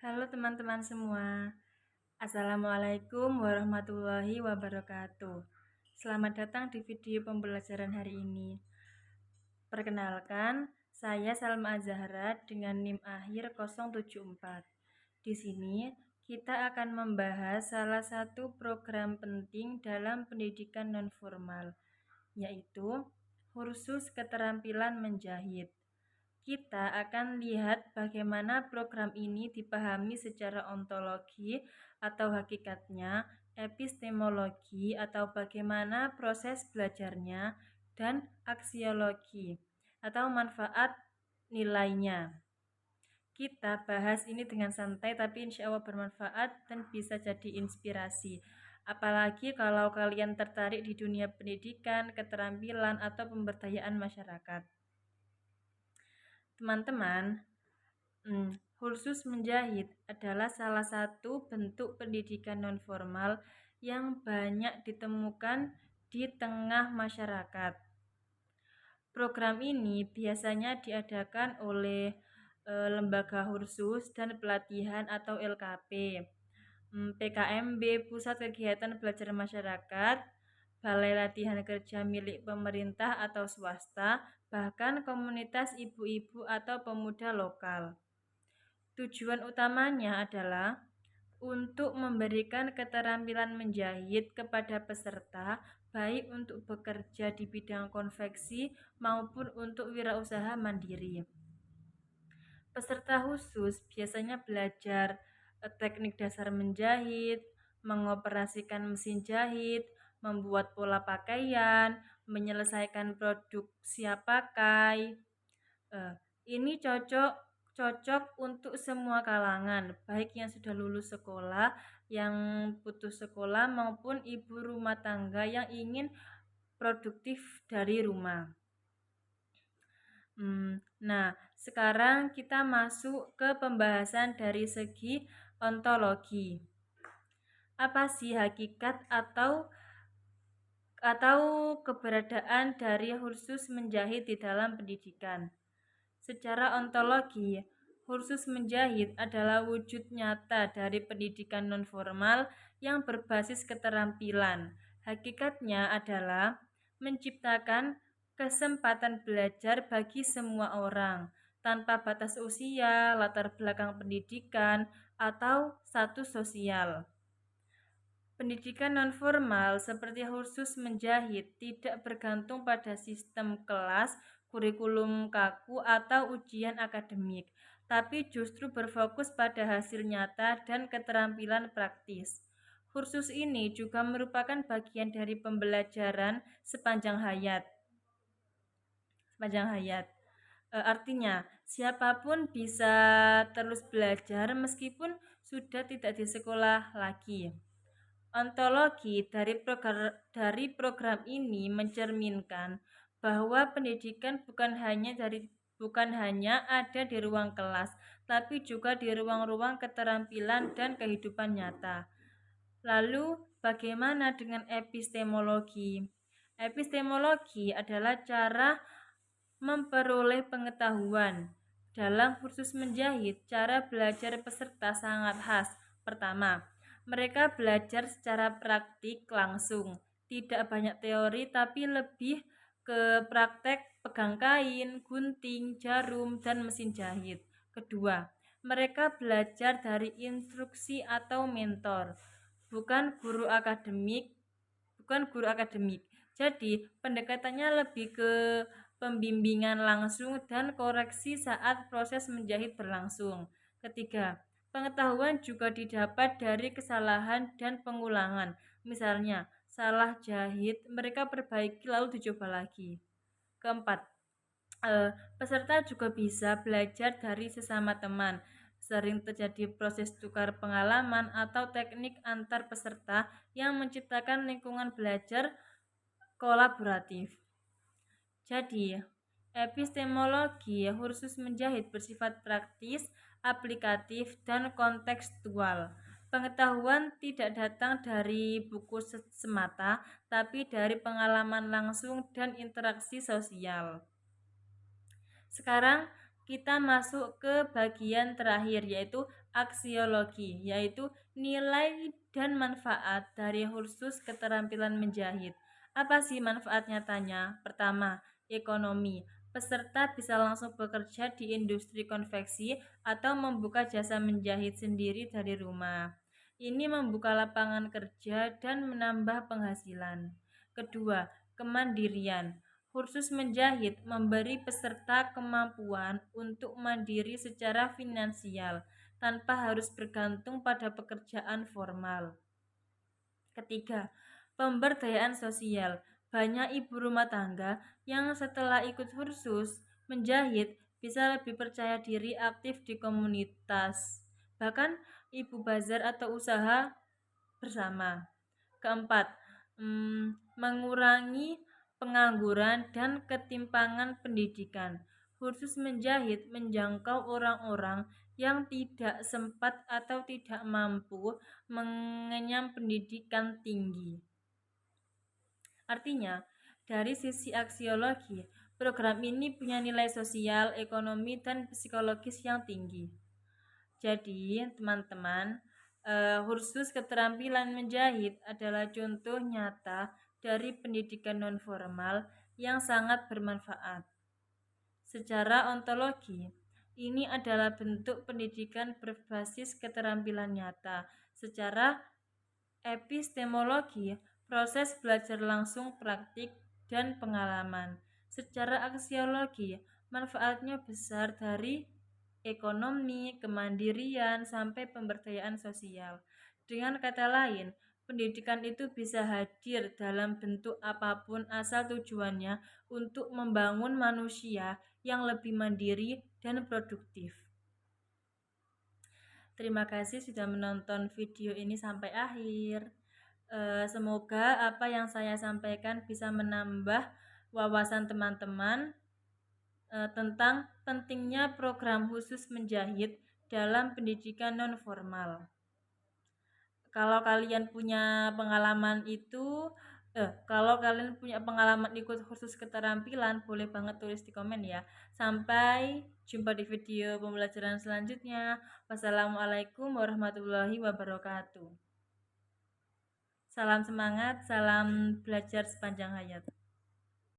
Halo teman-teman semua, Assalamualaikum warahmatullahi wabarakatuh. Selamat datang di video pembelajaran hari ini. Perkenalkan, saya Salma Azahra dengan NIM akhir 074. Di sini kita akan membahas salah satu program penting dalam pendidikan nonformal, yaitu kursus keterampilan menjahit. Kita akan lihat bagaimana program ini dipahami secara ontologi atau hakikatnya, epistemologi atau bagaimana proses belajarnya, dan aksiologi atau manfaat nilainya. Kita bahas ini dengan santai tapi insya Allah bermanfaat dan bisa jadi inspirasi. Apalagi kalau kalian tertarik di dunia pendidikan, keterampilan, atau pemberdayaan masyarakat. Teman-teman, kursus menjahit adalah salah satu bentuk pendidikan nonformal yang banyak ditemukan di tengah masyarakat. Program ini biasanya diadakan oleh Lembaga Kursus dan Pelatihan atau LKP, PKMB Pusat Kegiatan Belajar Masyarakat, Balai Latihan Kerja milik pemerintah atau swasta, bahkan komunitas ibu-ibu atau pemuda lokal. Tujuan utamanya adalah untuk memberikan keterampilan menjahit kepada peserta, baik untuk bekerja di bidang konveksi maupun untuk wirausaha mandiri. Peserta khusus biasanya belajar teknik dasar menjahit, mengoperasikan mesin jahit, membuat pola pakaian, menyelesaikan produk siap pakai. Ini cocok untuk semua kalangan, baik yang sudah lulus sekolah, yang putus sekolah, maupun ibu rumah tangga yang ingin produktif dari rumah. Nah, sekarang kita masuk ke pembahasan dari segi ontologi. Apa sih hakikat atau keberadaan dari kursus menjahit di dalam pendidikan? Secara ontologi, kursus menjahit adalah wujud nyata dari pendidikan nonformal yang berbasis keterampilan. Hakikatnya adalah menciptakan kesempatan belajar bagi semua orang, tanpa batas usia, latar belakang pendidikan, atau status sosial. Pendidikan nonformal seperti kursus menjahit tidak bergantung pada sistem kelas, kurikulum kaku, atau ujian akademik, tapi justru berfokus pada hasil nyata dan keterampilan praktis. Kursus ini juga merupakan bagian dari pembelajaran sepanjang hayat. Artinya, siapapun bisa terus belajar meskipun sudah tidak di sekolah lagi. Ontologi dari program ini mencerminkan bahwa pendidikan bukan hanya ada di ruang kelas, tapi juga di ruang-ruang keterampilan dan kehidupan nyata. Lalu, bagaimana dengan epistemologi? Epistemologi adalah cara memperoleh pengetahuan. Dalam kursus menjahit, cara belajar peserta sangat khas. Pertama, mereka belajar secara praktik langsung, tidak banyak teori tapi lebih ke praktek pegang kain, gunting, jarum, dan mesin jahit. Kedua, mereka belajar dari instruksi atau mentor, bukan guru akademik. Jadi, pendekatannya lebih ke pembimbingan langsung dan koreksi saat proses menjahit berlangsung. Ketiga, pengetahuan juga didapat dari kesalahan dan pengulangan. Misalnya, salah jahit, mereka perbaiki lalu dicoba lagi. Keempat, peserta juga bisa belajar dari sesama teman. Sering terjadi proses tukar pengalaman atau teknik antar peserta yang menciptakan lingkungan belajar kolaboratif. Jadi, epistemologi kursus menjahit bersifat praktis, aplikatif, dan kontekstual. Pengetahuan tidak datang dari buku semata, tapi dari pengalaman langsung dan interaksi sosial. Sekarang kita masuk ke bagian terakhir, yaitu aksiologi, yaitu nilai dan manfaat dari kursus keterampilan menjahit. Apa sih manfaat nyatanya? Pertama, ekonomi. Peserta bisa langsung bekerja di industri konveksi atau membuka jasa menjahit sendiri dari rumah. Ini membuka lapangan kerja dan menambah penghasilan. Kedua, kemandirian. Kursus menjahit memberi peserta kemampuan untuk mandiri secara finansial tanpa harus bergantung pada pekerjaan formal. Ketiga, pemberdayaan sosial. Banyak ibu rumah tangga yang setelah ikut kursus menjahit bisa lebih percaya diri aktif di komunitas. Bahkan ibu bazar atau usaha bersama. Keempat, mengurangi pengangguran dan ketimpangan pendidikan. Kursus menjahit menjangkau orang-orang yang tidak sempat atau tidak mampu mengenyam pendidikan tinggi. Artinya, dari sisi aksiologi, program ini punya nilai sosial, ekonomi, dan psikologis yang tinggi. Jadi, teman-teman, kursus keterampilan menjahit adalah contoh nyata dari pendidikan nonformal yang sangat bermanfaat. Secara ontologi, ini adalah bentuk pendidikan berbasis keterampilan nyata. Secara epistemologi, proses belajar langsung, praktik, dan pengalaman. Secara aksiologi, manfaatnya besar dari ekonomi, kemandirian, sampai pemberdayaan sosial. Dengan kata lain, pendidikan itu bisa hadir dalam bentuk apapun asal tujuannya untuk membangun manusia yang lebih mandiri dan produktif. Terima kasih sudah menonton video ini sampai akhir. Semoga apa yang saya sampaikan bisa menambah wawasan teman-teman tentang pentingnya program khusus menjahit dalam pendidikan non-formal. Kalau kalian punya pengalaman ikut kursus keterampilan, boleh banget tulis di komen ya. Sampai jumpa di video pembelajaran selanjutnya. Wassalamualaikum warahmatullahi wabarakatuh. Salam semangat, salam belajar sepanjang hayat.